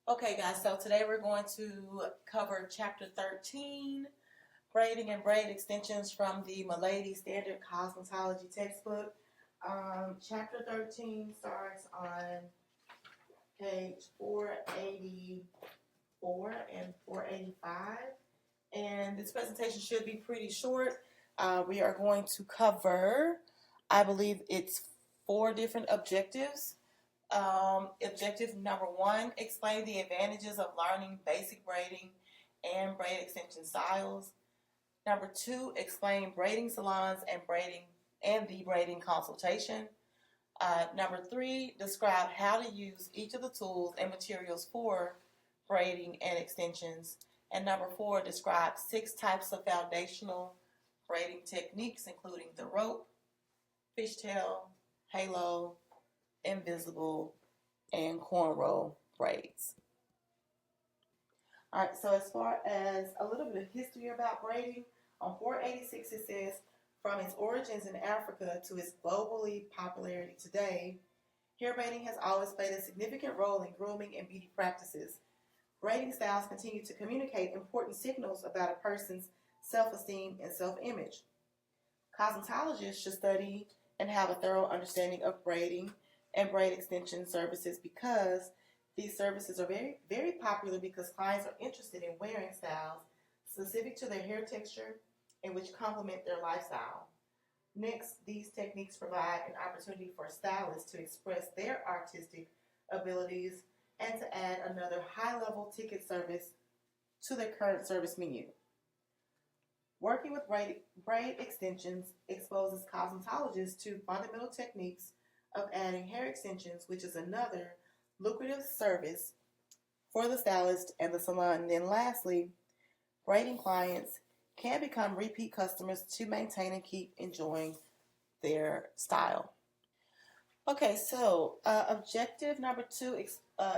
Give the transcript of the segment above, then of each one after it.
Okay, guys, so today we're going to cover Chapter 13, Braiding and Braid Extensions from the Milady Standard Cosmetology textbook. Chapter 13 starts on page 484 and 485. And this presentation should be pretty short. We are going to cover, I believe it's 4 different objectives. Objective number 1, explain the advantages of learning basic braiding and braid extension styles. Number 2, explain braiding salons and the braiding consultation. Number 3, describe how to use each of the tools and materials for braiding and extensions. And number 4, describe 6 types of foundational braiding techniques, including the rope, fishtail, halo, invisible, and cornrow braids. All right, so as far as a little bit of history about braiding, on 486 it says, from its origins in Africa to its globally popularity today, hair braiding has always played a significant role in grooming and beauty practices. Braiding styles continue to communicate important signals about a person's self-esteem and self-image. Cosmetologists should study and have a thorough understanding of braiding and braid extension services because these services are very, very popular because clients are interested in wearing styles specific to their hair texture and which complement their lifestyle. Next, these techniques provide an opportunity for stylists to express their artistic abilities and to add another high-level ticket service to their current service menu. Working with braid extensions exposes cosmetologists to fundamental techniques of adding hair extensions, which is another lucrative service for the stylist and the salon. And then lastly, braiding clients can become repeat customers to maintain and keep enjoying their style. Okay, so objective number 2,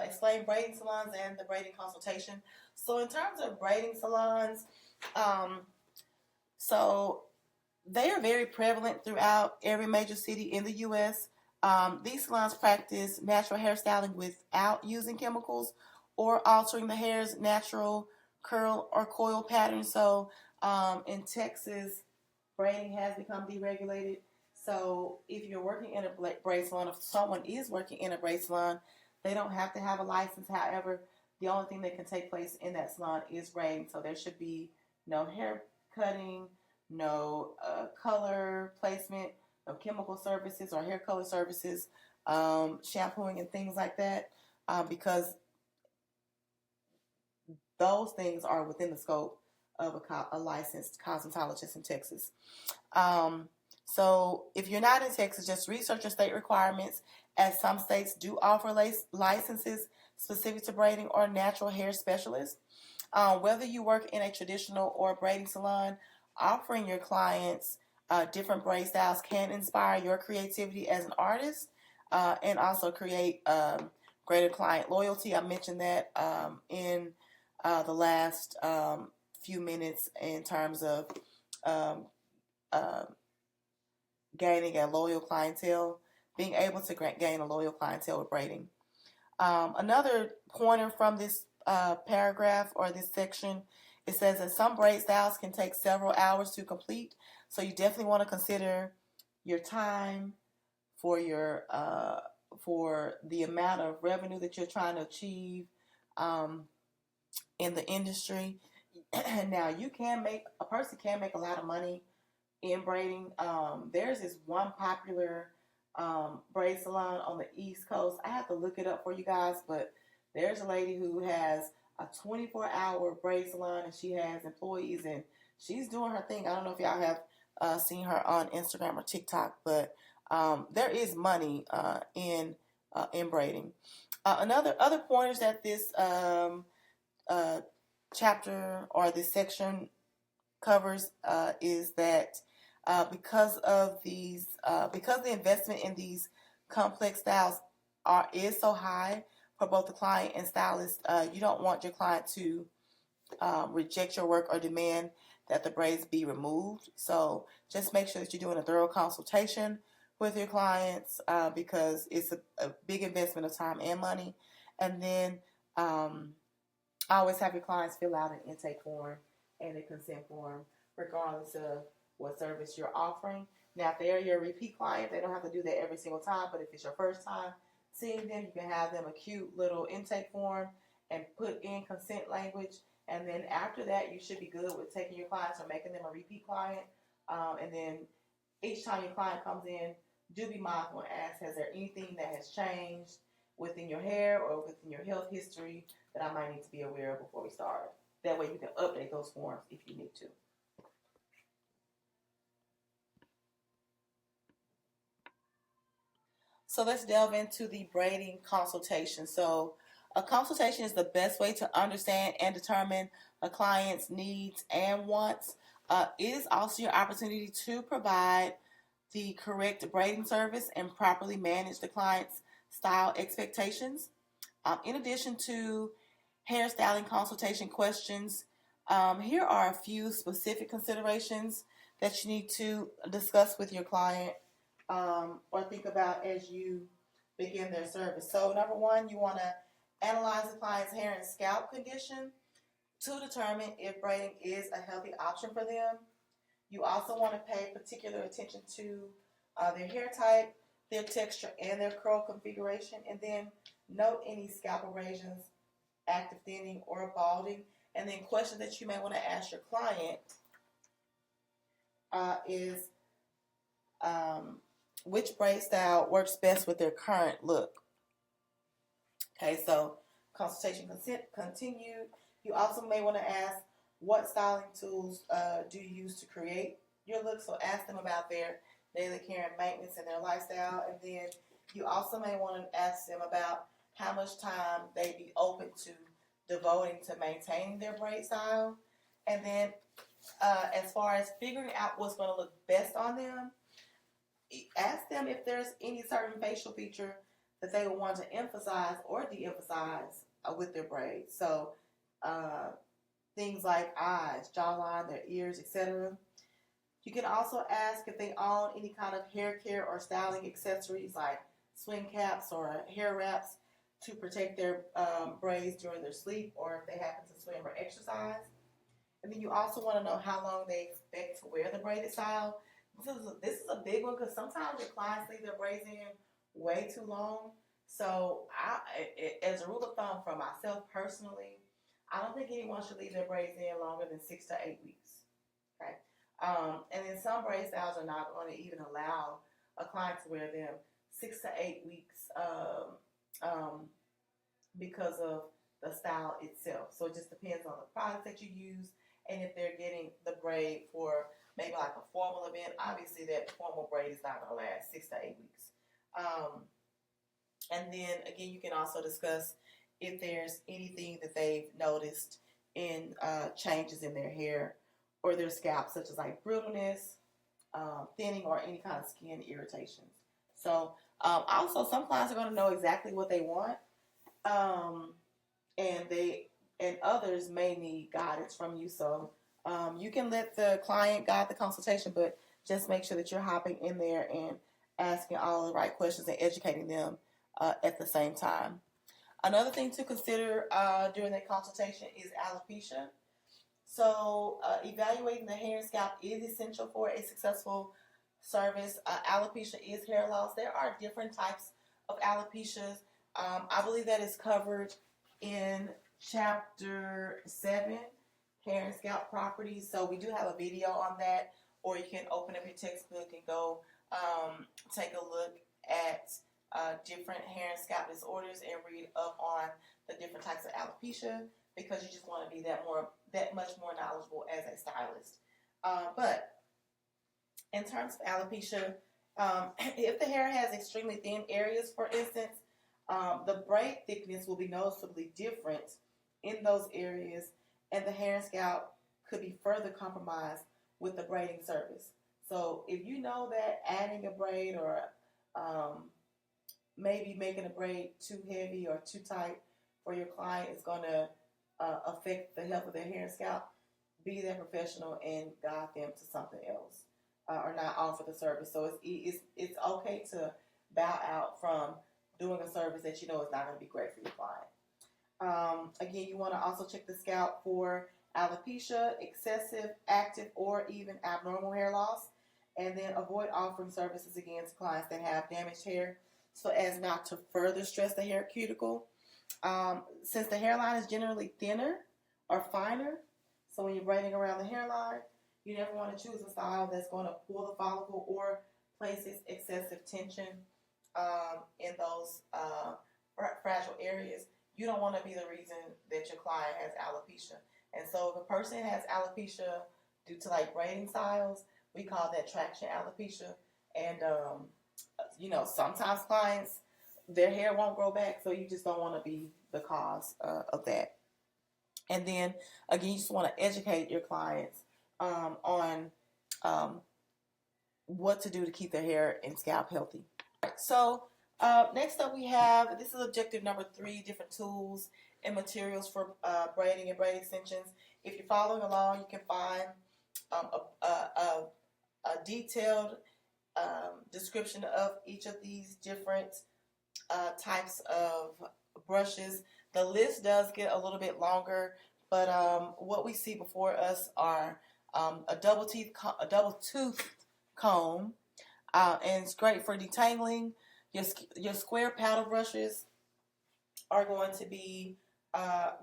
explain braiding salons and the braiding consultation. So in terms of braiding salons, so they are very prevalent throughout every major city in the U.S. These salons practice natural hairstyling without using chemicals or altering the hair's natural curl or coil pattern. So in Texas, braiding has become deregulated. So if you're working in a braid salon, if someone is working in a braid salon, they don't have to have a license. However, the only thing that can take place in that salon is braiding. So there should be no hair cutting, no color placement, no chemical services or hair color services, shampooing and things like that, because those things are within the scope of a licensed cosmetologist in Texas. So if you're not in Texas, just research your state requirements, as some states do offer licenses specific to braiding or natural hair specialists. Whether you work in a traditional or braiding salon, offering your clients different braid styles can inspire your creativity as an artist and also create greater client loyalty. I mentioned that in the last few minutes in terms of gaining a loyal clientele, being able to gain a loyal clientele with braiding. Another pointer from this paragraph or this section, it says that some braid styles can take several hours to complete, so you definitely want to consider your time for your for the amount of revenue that you're trying to achieve in the industry. Now, a person can make a lot of money in braiding. There's this one popular braid salon on the East Coast. I have to look it up for you guys, but there's a lady who has a 24-hour braid salon, and she has employees, and she's doing her thing. I don't know if y'all have seen her on Instagram or TikTok, but there is money in braiding. Other pointers that this chapter or this section covers is that because the investment in these complex styles is so high for both the client and stylist, you don't want your client to reject your work or demand that the braids be removed. So just make sure that you're doing a thorough consultation with your clients because it's a big investment of time and money. And then Always have your clients fill out an intake form and a consent form, regardless of what service you're offering. Now, if they're your repeat client, they don't have to do that every single time, but if it's your first time seeing them, you can have them a cute little intake form and put in consent language. And then after that, you should be good with taking your clients or making them a repeat client. And then each time your client comes in, do be mindful and ask, has there anything that has changed within your hair or within your health history that I might need to be aware of before we start? That way you can update those forms if you need to. So let's delve into the braiding consultation. So a consultation is the best way to understand and determine a client's needs and wants. It is also your opportunity to provide the correct braiding service and properly manage the client's style expectations. In addition to hairstyling consultation questions, here are a few specific considerations that you need to discuss with your client or think about as you begin their service. So, number one, you want to analyze the client's hair and scalp condition to determine if braiding is a healthy option for them. You also want to pay particular attention to their hair type, their texture, and their curl configuration, and then note any scalp abrasions, active thinning, or balding. And then questions that you may want to ask your client is which braid style works best with their current look. Okay, so consultation continued. You also may want to ask what styling tools do you use to create your look. So ask them about their daily care and maintenance and their lifestyle. And then you also may want to ask them about how much time they'd be open to devoting to maintaining their braid style. And then as far as figuring out what's going to look best on them, ask them if there's any certain facial feature that they would want to emphasize or de-emphasize with their braids. So things like eyes, jawline, their ears, etc. You can also ask if they own any kind of hair care or styling accessories like swing caps or hair wraps to protect their braids during their sleep or if they happen to swim or exercise. And then you also want to know how long they expect to wear the braided style. This is a big one because sometimes your clients leave their braids in way too long. So as a rule of thumb for myself personally, I don't think anyone should leave their braids in longer than 6 to 8 weeks. Okay. And then some braid styles are not going to even allow a client to wear them 6 to 8 weeks because of the style itself. So it just depends on the product that you use and if they're getting the braid for maybe like a formal event. Obviously that formal braid is not going to last 6 to 8 weeks. And then again, you can also discuss if there's anything that they've noticed in changes in their hair or their scalp, such as like brittleness, thinning, or any kind of skin irritations. So also some clients are going to know exactly what they want, and others may need guidance from you. So you can let the client guide the consultation, but just make sure that you're hopping in there and asking all the right questions and educating them at the same time. Another thing to consider during the consultation is alopecia. So evaluating the hair and scalp is essential for a successful service. Alopecia is hair loss. There are different types of alopecias. I believe that is covered in Chapter 7, Hair and Scalp Properties. So we do have a video on that, or you can open up your textbook and go take a look at different hair and scalp disorders and read up on the different types of alopecia, because you just want to be that much more knowledgeable as a stylist. But in terms of alopecia, if the hair has extremely thin areas, for instance, the braid thickness will be noticeably different in those areas, and the hair and scalp could be further compromised with the braiding service. So if you know that adding a braid or maybe making a braid too heavy or too tight for your client is going to affect the health of their hair and scalp, be their professional and guide them to something else or not offer the service. So it's okay to bow out from doing a service that you know is not going to be great for your client. Again, you want to also check the scalp for alopecia, excessive, active, or even abnormal hair loss. And then avoid offering services again to clients that have damaged hair so as not to further stress the hair cuticle. Since the hairline is generally thinner or finer, so when you're braiding around the hairline, you never want to choose a style that's going to pull the follicle or places excessive tension in those fragile areas. You don't want to be the reason that your client has alopecia. And so if a person has alopecia due to like braiding styles, we call that traction alopecia. And, sometimes clients, their hair won't grow back, so you just don't want to be the cause of that. And then, again, you just want to educate your clients on what to do to keep their hair and scalp healthy. So next up we have, this is objective number 3, different tools and materials for braiding and braid extensions. If you're following along, you can find a detailed description of each of these different types of brushes. The list does get a little bit longer, but what we see before us are a double tooth comb, and it's great for detangling. Your square paddle brushes are going to be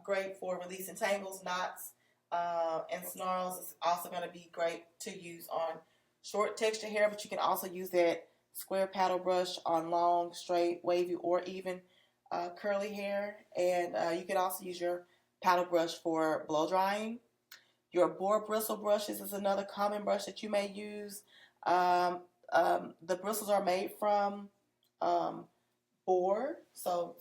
great for releasing tangles, knots, and snarls. It's also going to be great to use on short texture hair, but you can also use that square paddle brush on long, straight, wavy, or even curly hair. And you can also use your paddle brush for blow drying. Your boar bristle brushes is another common brush that you may use. The bristles are made from boar, so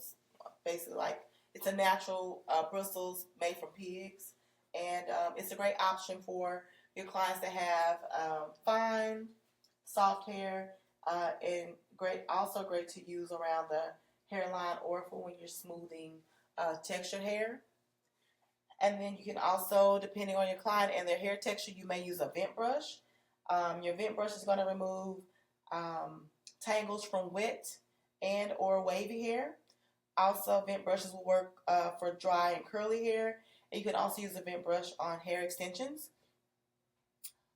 basically like it's a natural bristles made from pigs, and it's a great option for your clients that have fine, soft hair, and also great to use around the hairline or for when you're smoothing textured hair. And then you can also, depending on your client and their hair texture, you may use a vent brush. Your vent brush is going to remove tangles from wet and or wavy hair. Also, vent brushes will work for dry and curly hair. And you can also use a vent brush on hair extensions.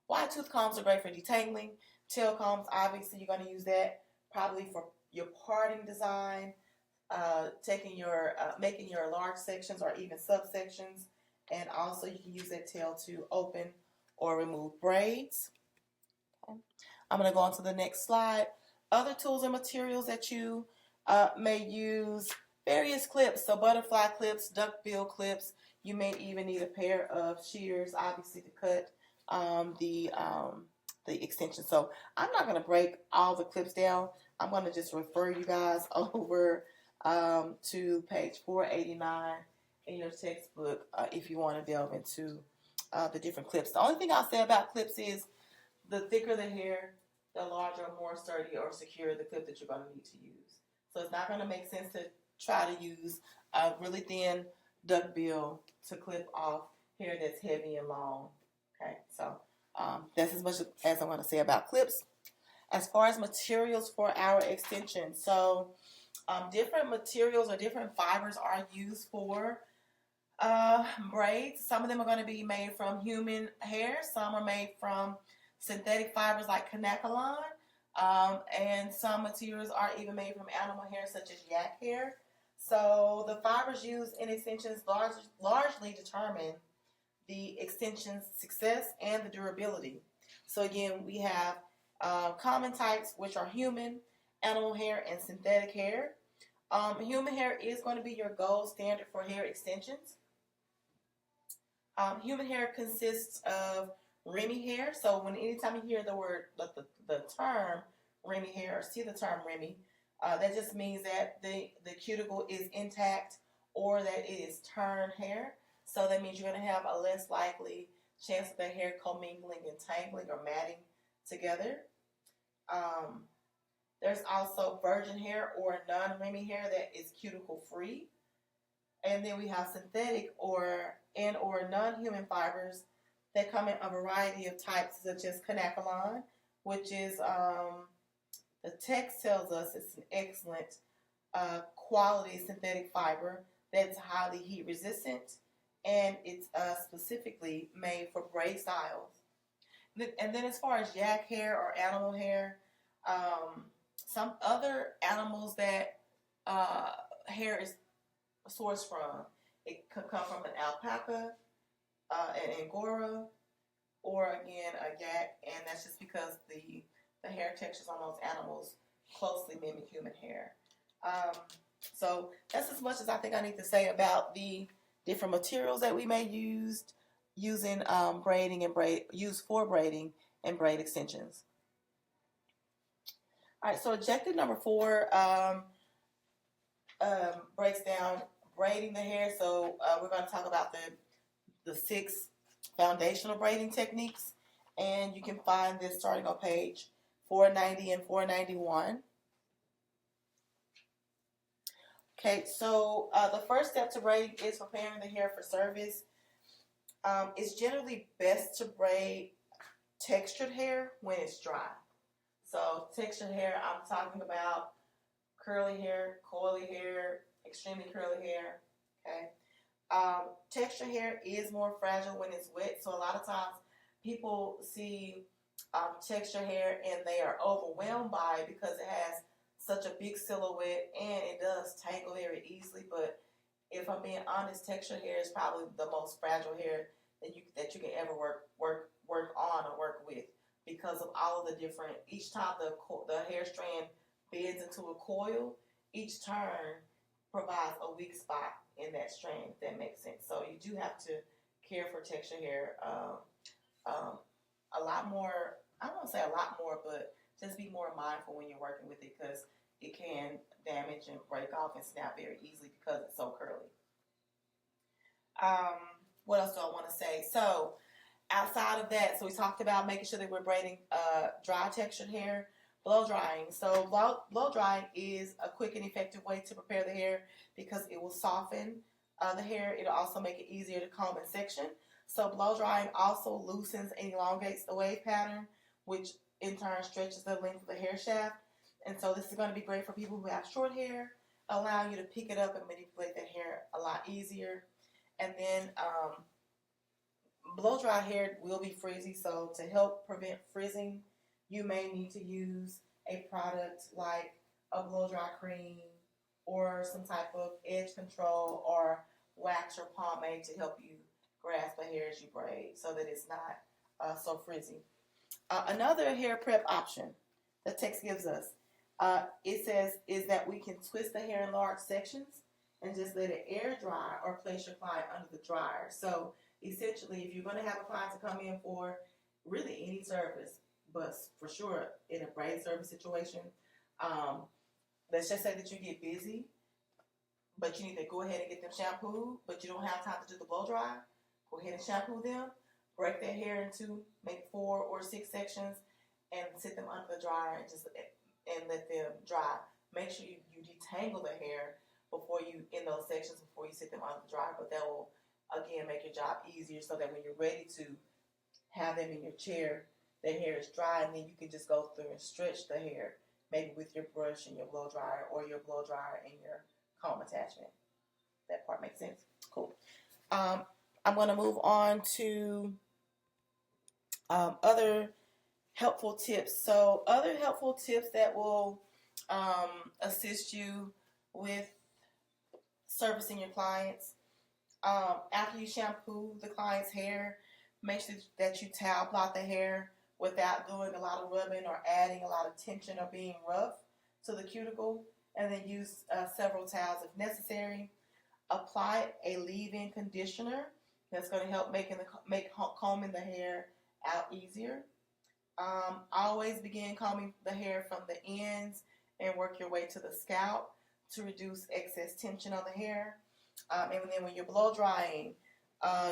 Wide tooth combs are great for detangling. Tail combs, obviously, you're going to use that probably for your parting design, making your large sections or even subsections. And also, you can use that tail to open or remove braids. Okay. I'm going to go on to the next slide. Other tools and materials that you may use, various clips, so butterfly clips, duckbill clips. You may even need a pair of shears, obviously, to cut the extension. So I'm not going to break all the clips down. I'm going to just refer you guys over to page 489 in your textbook if you want to delve into the different clips. The only thing I'll say about clips is the thicker the hair, the larger, more sturdy or secure the clip that you're going to need to use. So it's not going to make sense to try to use a really thin duckbill to clip off hair that's heavy and long. Okay, so that's as much as I want to say about clips. As far as materials for our extension, so different materials or different fibers are used for braids. Some of them are going to be made from human hair. Some are made from synthetic fibers like canacolon. And some materials are even made from animal hair such as yak hair. So the fibers used in extensions largely determine the extension's success and the durability. So again, we have common types, which are human, animal hair, and synthetic hair. Human hair is going to be your gold standard for hair extensions. Human hair consists of Remy hair. So anytime you hear the term Remy hair or see the term Remy, that just means that the cuticle is intact or that it is turned hair. So that means you're going to have a less likely chance of the hair commingling and tangling or matting together. There's also virgin hair or non-Remy hair that is cuticle free. And then we have synthetic or non-human fibers that come in a variety of types, such as canacolon, which is, the text tells us it's an excellent quality synthetic fiber that's highly heat resistant, and it's specifically made for braid styles. And then as far as yak hair or animal hair, some other animals that hair is sourced from, it could come from an alpaca, an angora, or again a yak, and that's just because the hair textures on those animals closely mimic human hair. Um, so that's as much as I think I need to say about the different materials that we may use using braiding and braid used for braiding and braid extensions. All right, so objective number 4 breaks down braiding the hair. So we're going to talk about the 6 foundational braiding techniques, and you can find this starting on page 490 and 491. Okay, so the first step to braiding is preparing the hair for service. It's generally best to braid textured hair when it's dry. So textured hair, I'm talking about curly hair, coily hair, extremely curly hair. Okay. Textured hair is more fragile when it's wet. So a lot of times people see textured hair and they are overwhelmed by it because it has such a big silhouette and it does tangle very easily. But if I'm being honest, textured hair is probably the most fragile hair that you can ever work on or work with, because of all of the different. Each time the hair strand bends into a coil, each turn provides a weak spot in that strand. If that makes sense. So you do have to care for textured hair a lot more. I don't want to say a lot more, but just be more mindful when you're working with it, because it can damage and break off and snap very easily because it's so curly. What else do I want to say? So outside of that, so we talked about making sure that we're braiding dry textured hair, blow drying. So blow drying is a quick and effective way to prepare the hair because it will soften the hair. It'll also make it easier to comb and section. So blow drying also loosens and elongates the wave pattern, which in turn stretches the length of the hair shaft. And so this is going to be great for people who have short hair, allowing you to pick it up and manipulate that hair a lot easier. And then blow dry hair will be frizzy, so to help prevent frizzing, you may need to use a product like a blow dry cream or some type of edge control or wax or pomade to help you grasp the hair as you braid so that it's not so frizzy. Another hair prep option the text gives us, it says, is that we can twist the hair in large sections and just let it air dry or place your client under the dryer. So essentially, if you're going to have a client to come in for really any service, but for sure in a braid service situation, let's just say that you get busy, but you need to go ahead and get them shampooed, but you don't have time to do the blow dry. Go ahead and shampoo them, break their hair into maybe 4 or 6 sections, and sit them under the dryer and let them dry. Make sure you detangle the hair before you in those sections before you sit them under the dryer, but that will again make your job easier so that when you're ready to have them in your chair, their hair is dry, and then you can just go through and stretch the hair, maybe with your brush and your blow dryer or your blow dryer and your comb attachment. That part makes sense? Cool. I'm going to move on to other helpful tips. So other helpful tips that will assist you with servicing your clients. After you shampoo the client's hair, make sure that you towel blot the hair without doing a lot of rubbing or adding a lot of tension or being rough to the cuticle, and then use several towels if necessary. Apply a leave-in conditioner that's going to help make combing the hair out easier. Always begin combing the hair from the ends and work your way to the scalp to reduce excess tension on the hair. And then when you're blow drying,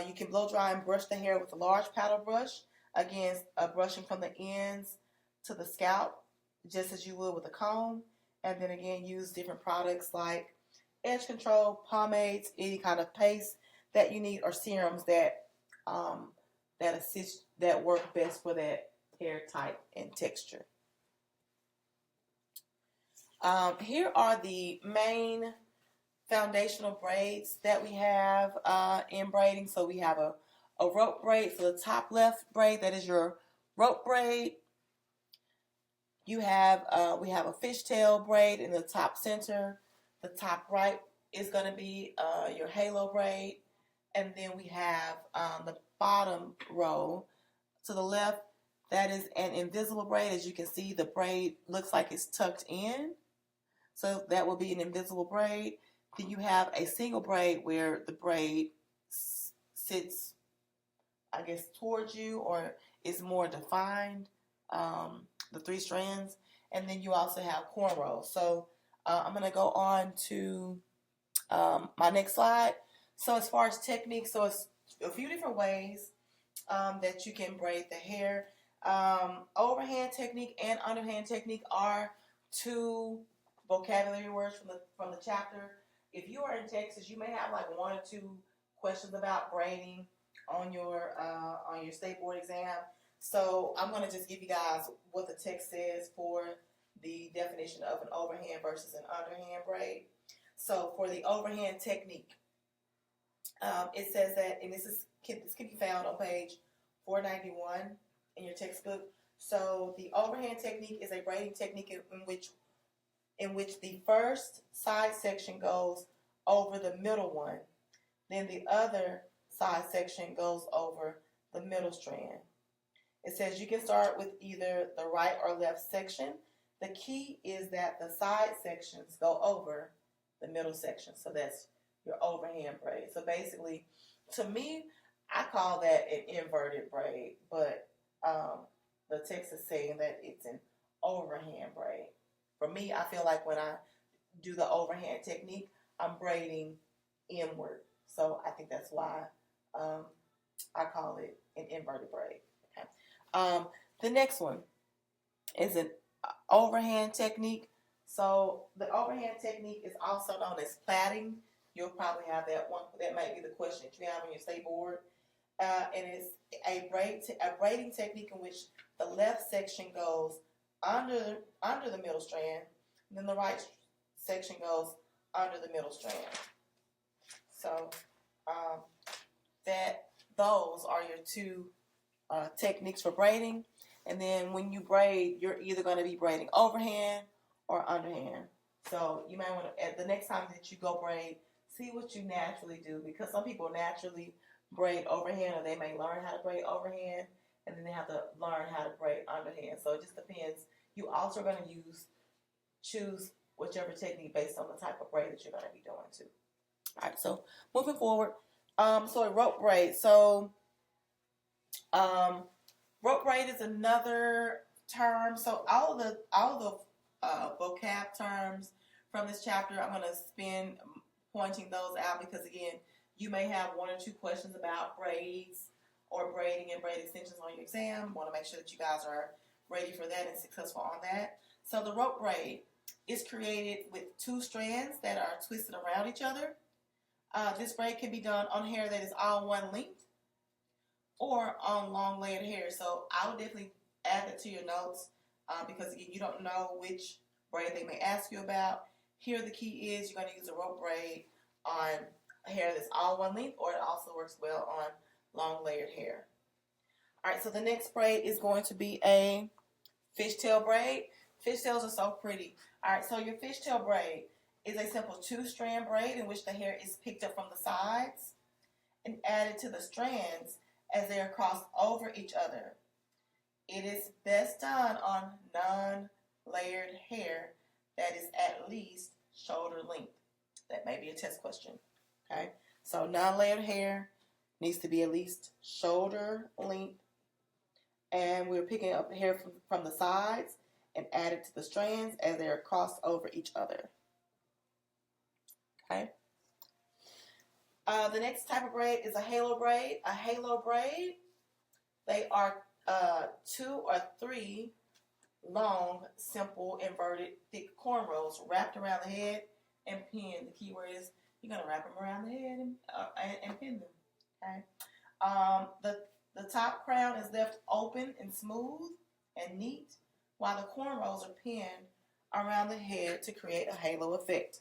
you can blow dry and brush the hair with a large paddle brush. Again, brushing from the ends to the scalp, just as you would with a comb. And then again, use different products like edge control, pomades, any kind of paste that you need, or serums that that work best for that hair type and texture. Here are the main foundational braids that we have in braiding. So we have a rope braid. So the top left braid, that is your rope braid. You have we have a fishtail braid in the top center. The top right is going to be your halo braid, and then we have the bottom row to the left. That is an invisible braid. As you can see, the braid looks like it's tucked in, so that will be an invisible braid. Then you have a single braid where the braid sits, I guess, towards you or is more defined, the 3 strands. And then you also have cornrows. So I'm going to go on to my next slide. So as far as technique, so it's a few different ways that you can braid the hair. Overhand technique and underhand technique are 2 vocabulary words from the chapter. If you are in Texas, you may have like 1 or 2 questions about braiding on your state board exam. So I'm going to just give you guys what the text says for the definition of an overhand versus an underhand braid. So for the overhand technique, it says that, and this can be found on page 491 in your textbook. So the overhand technique is a braiding technique in which the first side section goes over the middle one, then the other side section goes over the middle strand. It says you can start with either the right or left section. The key is that the side sections go over the middle section. So that's your overhand braid. So basically, to me, I call that an inverted braid, but the text is saying that it's an overhand braid. For me, I feel like when I do the overhand technique, I'm braiding inward. So I think that's why I call it an inverted braid. Okay. The next one is an overhand technique. So the overhand technique is also known as plaiting. You'll probably have that one. That might be the question that you have on your state board. And it's a braiding technique in which the left section goes under the middle strand, and then the right section goes under the middle strand. So those are your 2 techniques for braiding. And then when you braid, you're either going to be braiding overhand or underhand. So you might want to, at the next time that you go braid, see what you naturally do, because some people naturally braid overhand, or they may learn how to braid overhand, and then they have to learn how to braid underhand. So it just depends. You also are going to choose whichever technique based on the type of braid that you're going to be doing too. All right, so moving forward, so a rope braid. So rope braid is another term. So all the vocab terms from this chapter, I'm going to spend pointing those out, because again, you may have 1 or 2 questions about braids or braiding and braid extensions on your exam. Want to make sure that you guys are ready for that and successful on that. So the rope braid is created with 2 strands that are twisted around each other. This braid can be done on hair that is all one length or on long layered hair. So I would definitely add that to your notes, because again, you don't know which braid they may ask you about. Here the key is you're going to use a rope braid on hair that's all one length, or it also works well on long layered hair. All right, so the next braid is going to be a fishtail braid. Fishtails are so pretty. All right, so your fishtail braid is a simple 2-strand braid in which the hair is picked up from the sides and added to the strands as they are crossed over each other. It is best done on non-layered hair that is at least shoulder length. That may be a test question. Okay, so non-layered hair needs to be at least shoulder length, and we're picking up hair from the sides and add it to the strands as they are crossed over each other. Okay. The next type of braid is a halo braid. A halo braid, they are 2 or 3 long, simple, inverted, thick cornrows wrapped around the head and pinned. The key word is you're going to wrap them around the head and pin them. Okay. The top crown is left open and smooth and neat, while the cornrows are pinned around the head to create a halo effect.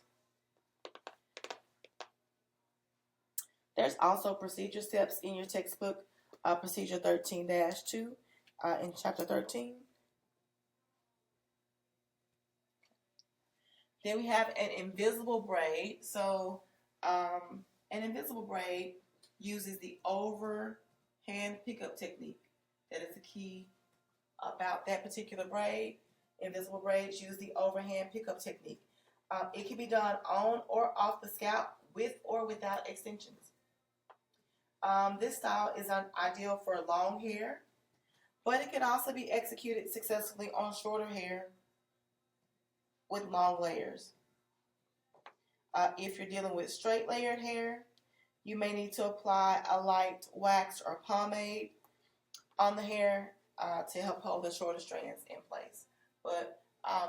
There's also procedure steps in your textbook, procedure 13-2 in chapter 13. Then we have an invisible braid. So an invisible braid uses the overhand pickup technique. That is the key about that particular braid. Invisible braids use the overhand pickup technique. It can be done on or off the scalp with or without extensions. This style is ideal for long hair, but it can also be executed successfully on shorter hair with long layers. If you're dealing with straight layered hair, you may need to apply a light wax or pomade on the hair to help hold the shorter strands in place. But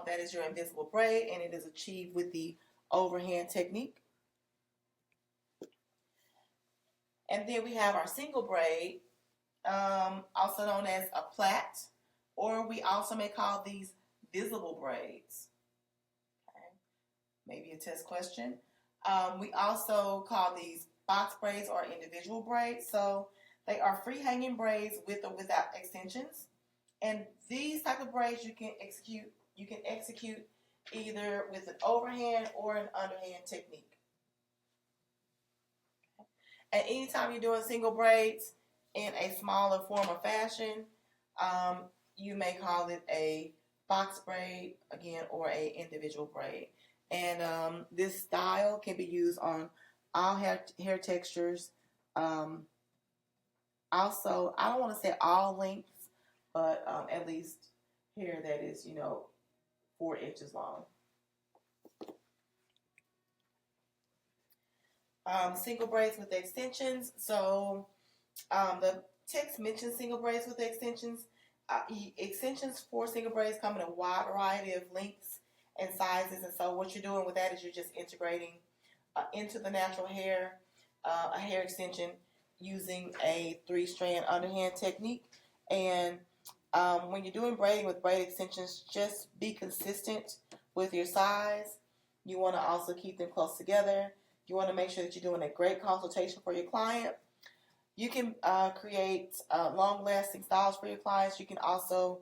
that is your invisible braid, and it is achieved with the overhand technique. And then we have our single braid, also known as a plait, or we also may call these visible braids. Okay. Maybe a test question. We also call these box braids or individual braids. So they are free hanging braids with or without extensions. And these type of braids you can execute either with an overhand or an underhand technique. And anytime you're doing single braids in a smaller form or fashion, you may call it a box braid again or a individual braid. And this style can be used on all hair textures. Also, I don't want to say all lengths, but at least hair that is, 4 inches long. Single braids with extensions. So the text mentions single braids with extensions. Extensions for single braids come in a wide variety of lengths and sizes. And so what you're doing with that is you're just integrating into the natural hair a hair extension using a 3-strand underhand technique. And when you're doing braiding with braid extensions, just be consistent with your size. You want to also keep them close together. You want to make sure that you're doing a great consultation for your client. You can create long-lasting styles for your clients. You can also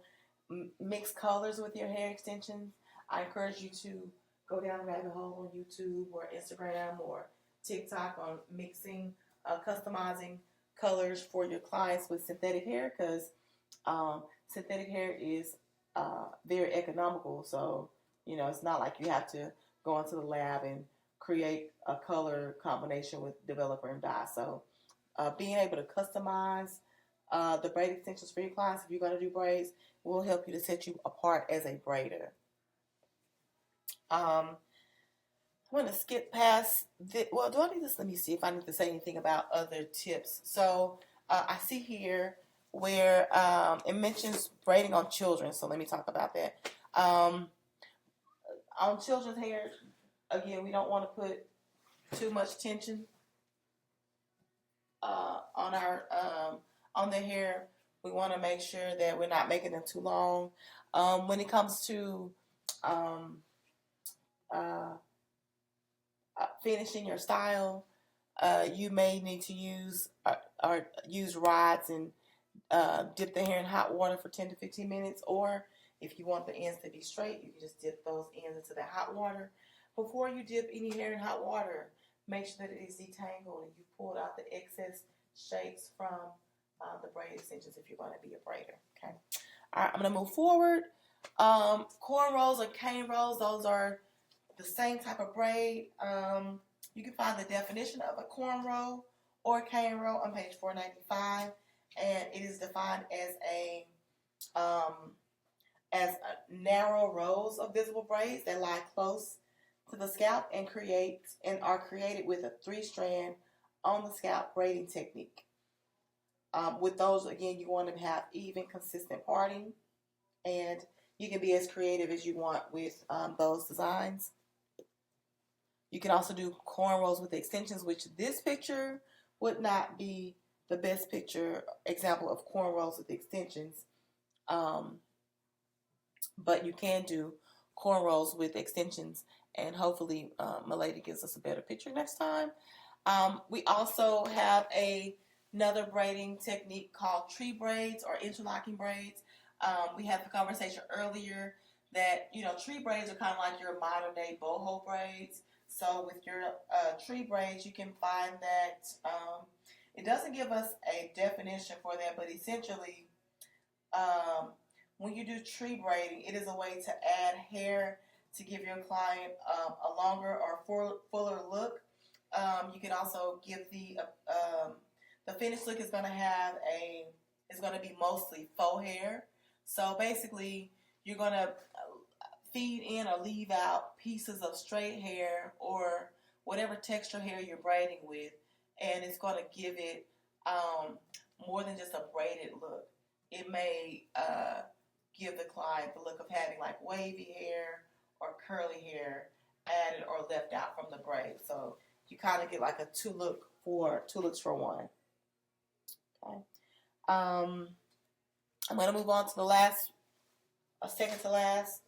mix colors with your hair extensions. I encourage you to go down the rabbit hole on YouTube or Instagram or TikTok on mixing, customizing colors for your clients with synthetic hair, because synthetic hair is very economical. So, it's not like you have to go into the lab and create a color combination with developer and dye. So being able to customize the braid extensions for your clients, if you're going to do braids, will help you to set you apart as a braider. I'm going to skip past well, do I need this? Let me see if I need to say anything about other tips. So I see here where it mentions braiding on children. So let me talk about that. On children's hair, again, we don't want to put too much tension on their hair. We want to make sure that we're not making them too long. When it comes to finishing your style, you may need to use rods and dip the hair in hot water for 10 to 15 minutes, or if you want the ends to be straight, you can just dip those ends into that hot water. Before you dip any hair in hot water, make sure that it is detangled and you pulled out the excess shapes from the braid extensions if you're going to be a braider. Okay. All right, I'm going to move forward. Cornrows or cane rolls, those are the same type of braid. You can find the definition of a cornrow or cane roll on page 495, and it is defined as narrow rows of visible braids that lie close to the scalp and are created with a 3-strand on the scalp braiding technique. With those, again, you want to have even, consistent parting, and you can be as creative as you want with those designs. You can also do cornrows with extensions, which this picture would not be the best example of cornrows with extensions. But you can do cornrows with extensions, and hopefully my lady gives us a better picture next time. We also have another braiding technique called tree braids or interlocking braids. We had the conversation earlier that, tree braids are kind of like your modern day boho braids. So with your tree braids, you can find that it doesn't give us a definition for that, but essentially, when you do tree braiding, it is a way to add hair to give your client a longer or fuller look. You can also give the finished look is going to be mostly faux hair. So basically, you're going to feed in or leave out pieces of straight hair or whatever texture hair you're braiding with, and it's going to give it more than just a braided look. It may give the client the look of having like wavy hair or curly hair added or left out from the braid. So you kind of get like a two looks for one. Okay. I'm going to move on to the second to last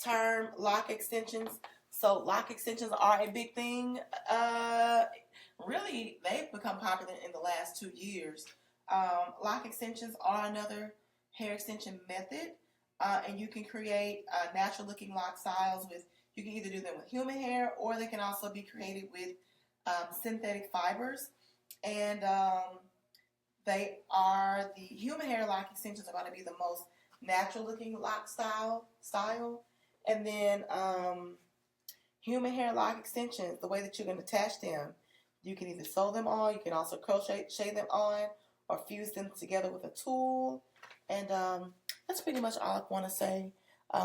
term, lock extensions. So lock extensions are a big thing. Really, they've become popular in the last 2 years. Lock extensions are another hair extension method, and you can create natural looking lock styles you can either do them with human hair, or they can also be created with synthetic fibers. And the human hair lock extensions are going to be the most natural looking lock style. And then human hair lock extensions, the way that you're going to attach them, you can either sew them on, you can also crochet them on, or fuse them together with a tool. And that's pretty much all I want to say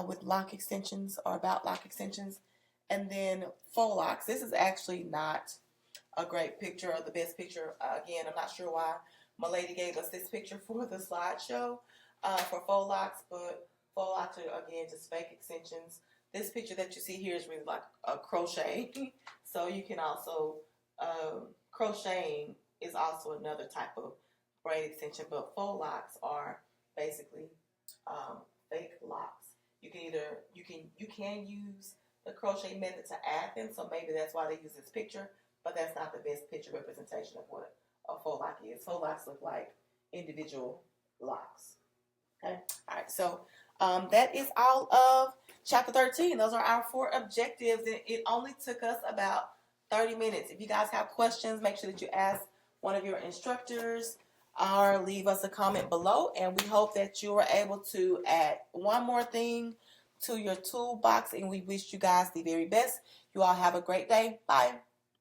with lock extensions, or about lock extensions. And then faux locks. This is actually not a great picture or the best picture. Again, I'm not sure why my lady gave us this picture for the slideshow for faux locks, but faux locks are, again, just fake extensions. This picture that you see here is really like a crochet. So you can also, crocheting is also another type of braid extension, but faux locks are basically fake locks. You can use the crochet method to add them, so maybe that's why they use this picture, but that's not the best picture representation of what a faux lock is. Faux locks look like individual locks. Okay, all right, so that is all of chapter 13. Those are our 4 objectives, and it only took us about 30 minutes. If you guys have questions, make sure that you ask one of your instructors or leave us a comment below, and we hope that you were able to add one more thing to your toolbox, and we wish you guys the very best. You all have a great day. Bye.